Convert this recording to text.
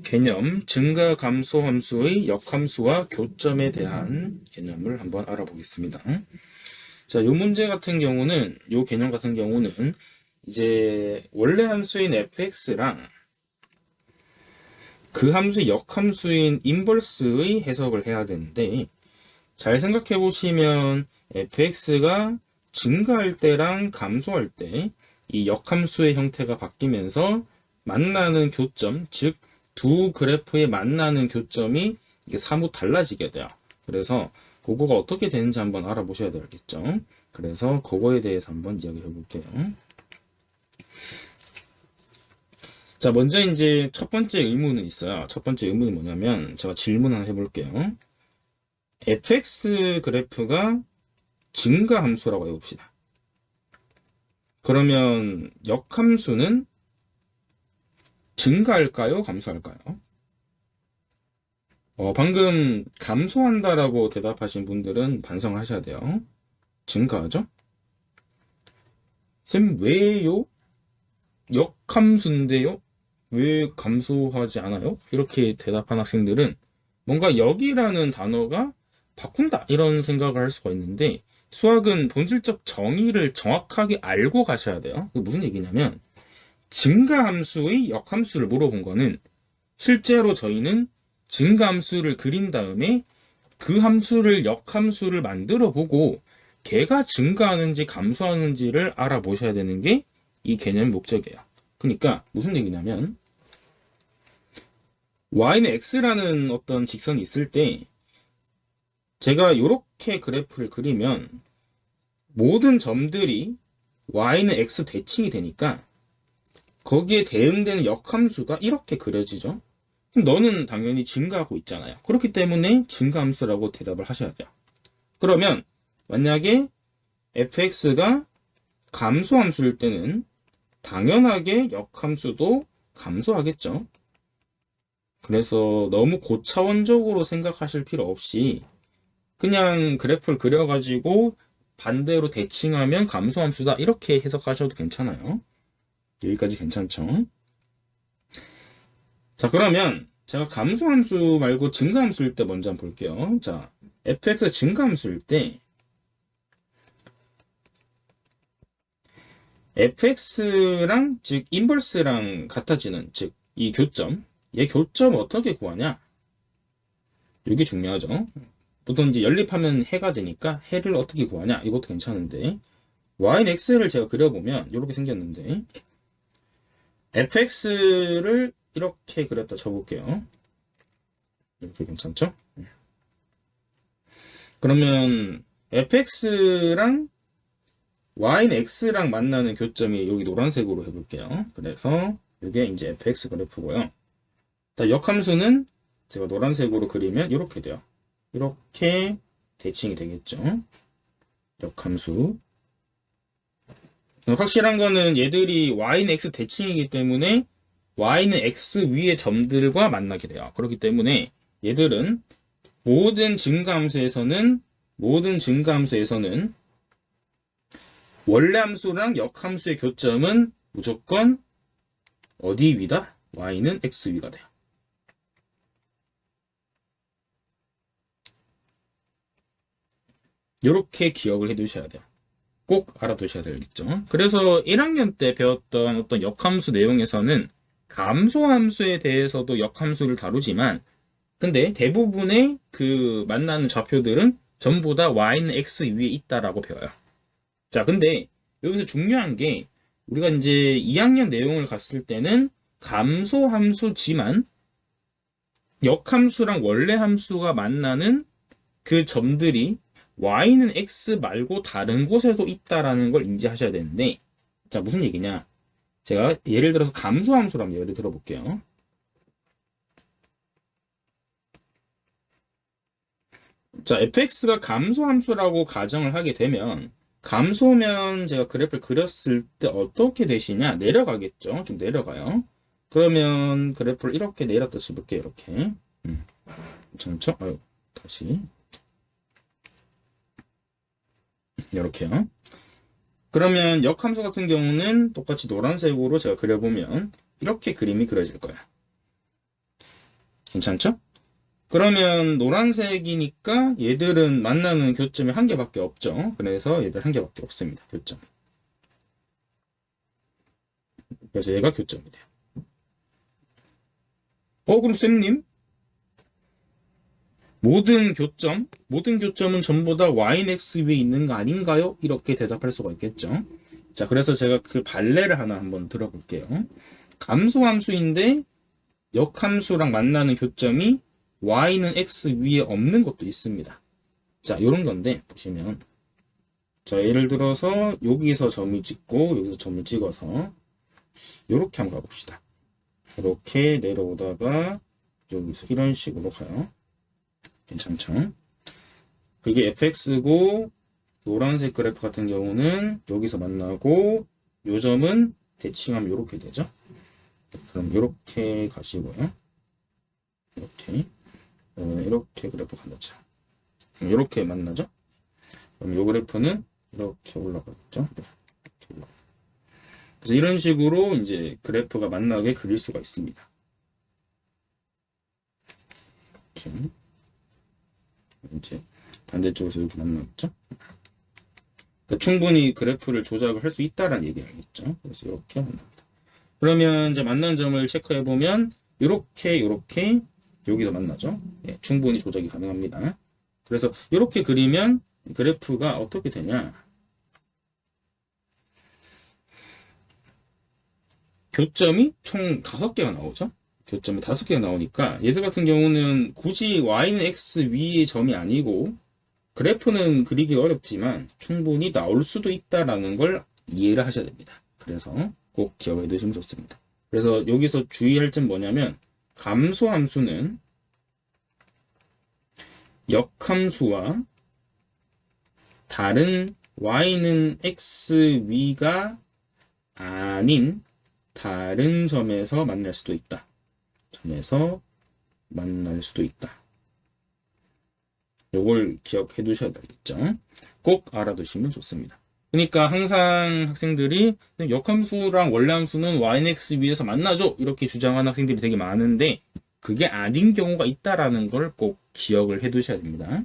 개념, 증가 감소 함수의 역함수와 교점에 대한 개념을 한번 알아보겠습니다. 자, 요 문제 같은 경우는, 요 개념 같은 경우는 이제 원래 함수인 fx랑 그 함수의 역함수인 인버스의 해석을 해야 되는데, 잘 생각해 보시면 fx가 증가할 때랑 감소할 때 이 역함수의 형태가 바뀌면서 만나는 교점, 즉 두 그래프에 만나는 교점이 이게 사뭇 달라지게 돼요. 그래서 그거가 어떻게 되는지 한번 알아보셔야 되겠죠. 그래서 그거에 대해서 한번 이야기해 볼게요. 자, 먼저 이제 첫 번째 의문은 있어요. 첫 번째 의문이 뭐냐면 제가 질문 하나 해볼게요. fx 그래프가 증가 함수라고 해봅시다. 그러면 역함수는 증가할까요? 감소할까요? 방금 감소한다라고 대답하신 분들은 반성을 하셔야 돼요. 증가하죠? 쌤, 왜요? 역함수인데요? 왜 감소하지 않아요? 이렇게 대답한 학생들은 뭔가 역이라는 단어가 바꾼다 이런 생각을 할 수가 있는데, 수학은 본질적 정의를 정확하게 알고 가셔야 돼요. 그게 무슨 얘기냐면 증가함수의 역함수를 물어본 거는 실제로 저희는 증가함수를 그린 다음에 그 함수를 역함수를 만들어 보고 걔가 증가하는지 감소하는지를 알아보셔야 되는 게 이 개념의 목적이에요. 그러니까 무슨 얘기냐면 y는 x라는 어떤 직선이 있을 때 제가 이렇게 그래프를 그리면 모든 점들이 y는 x 대칭이 되니까 거기에 대응되는 역함수가 이렇게 그려지죠. 그럼 너는 당연히 증가하고 있잖아요. 그렇기 때문에 증가함수라고 대답을 하셔야 돼요. 그러면 만약에 fx가 감소함수일 때는 당연하게 역함수도 감소하겠죠. 그래서 너무 고차원적으로 생각하실 필요 없이 그냥 그래프를 그려가지고 반대로 대칭하면 감소함수다 이렇게 해석하셔도 괜찮아요. 여기까지 괜찮죠? 자, 그러면 제가 감소함수 말고 증가함수일 때 먼저 한번 볼게요. 자, fx가 증가함수일 때 fx랑 즉 인버스랑 같아지는 즉 이 교점, 얘 교점 어떻게 구하냐? 이게 중요하죠. 보통 이제 연립하면 해가 되니까 해를 어떻게 구하냐? 이것도 괜찮은데 y는 x를 제가 그려보면 이렇게 생겼는데 fx를 이렇게 그렸다 쳐볼게요. 이렇게 괜찮죠? 그러면 fx랑 y는 x랑 만나는 교점이 여기 노란색으로 해볼게요. 그래서 이게 이제 fx 그래프고요. 역함수는 제가 노란색으로 그리면 이렇게 돼요. 이렇게 대칭이 되겠죠. 역함수. 확실한 거는 얘들이 y는 x 대칭이기 때문에 y는 x 위의 점들과 만나게 돼요. 그렇기 때문에 얘들은 모든 증가함수에서는 원래 함수랑 역함수의 교점은 무조건 어디 위다? y는 x 위가 돼요. 이렇게 기억을 해두셔야 돼요. 꼭 알아두셔야 되겠죠. 그래서 1학년 때 배웠던 어떤 역함수 내용에서는 감소함수에 대해서도 역함수를 다루지만 근데 대부분의 그 만나는 좌표들은 전부 다 y는 x 위에 있다라고 배워요. 자, 근데 여기서 중요한 게 우리가 이제 2학년 내용을 갔을 때는 감소함수지만 역함수랑 원래 함수가 만나는 그 점들이 y는 x 말고 다른 곳에도 있다라는 걸 인지하셔야 되는데, 자, 무슨 얘기냐? 제가 예를 들어서 감소함수로 한번 예를 들어볼게요. 자, fx가 감소함수라고 가정을 하게 되면 감소면 제가 그래프를 그렸을 때 어떻게 되시냐? 내려가겠죠? 좀 내려가요. 그러면 그래프를 이렇게 내렸다 쳐볼게요. 이렇게. 괜찮죠? 다시. 이렇게요. 그러면 역함수 같은 경우는 똑같이 노란색으로 제가 그려보면 이렇게 그림이 그려질 거야. 괜찮죠? 그러면 노란색이니까 얘들은 만나는 교점이 한 개밖에 없죠. 그래서 얘들 한 개밖에 없습니다. 교점. 그래서 얘가 교점이 돼요. 그럼 쌤님? 모든 교점은 전부 다 y는 x 위에 있는 거 아닌가요? 이렇게 대답할 수가 있겠죠. 자, 그래서 제가 그 발레를 하나 한번 들어볼게요. 감소함수인데 역함수랑 만나는 교점이 y는 x 위에 없는 것도 있습니다. 자, 요런 건데 보시면 자, 예를 들어서 여기서 점을 찍고 여기서 점을 찍어서 요렇게 한번 가봅시다. 이렇게 내려오다가 여기서 이런 식으로 가요. 괜찮죠? 이게 fx고 노란색 그래프 같은 경우는 여기서 만나고 요 점은 대칭하면 이렇게 되죠. 그럼 이렇게 가시고요. 이렇게 그래프 간다죠. 이렇게 만나죠. 그럼 이 그래프는 이렇게 올라가겠죠. 이렇게 올라가. 그래서 이런 식으로 이제 그래프가 만나게 그릴 수가 있습니다. 이렇게 이제 반대쪽에서 이렇게 만나겠죠. 그러니까 충분히 그래프를 조작을 할 수 있다라는 얘기를 알겠죠. 그래서 이렇게 만납니다. 그러면 이제 만난 점을 체크해 보면 이렇게 여기서 만나죠. 예, 충분히 조작이 가능합니다. 그래서 이렇게 그리면 그래프가 어떻게 되냐? 교점이 총 5개가 나오죠. 교점이 5개가 나오니까 얘들 같은 경우는 굳이 y는 x 위의 점이 아니고 그래프는 그리기 어렵지만 충분히 나올 수도 있다라는 걸 이해를 하셔야 됩니다. 그래서 꼭 기억해 두시면 좋습니다. 그래서 여기서 주의할 점 뭐냐면 감소함수는 역함수와 다른 y는 x 위가 아닌 다른 점에서 만날 수도 있다. 점에서 만날 수도 있다. 요걸 기억해 두셔야 되겠죠. 꼭 알아두시면 좋습니다. 그러니까 항상 학생들이 역함수랑 원래함수는 y는 x 위에서 만나죠. 이렇게 주장하는 학생들이 되게 많은데 그게 아닌 경우가 있다라는 걸 꼭 기억을 해 두셔야 됩니다.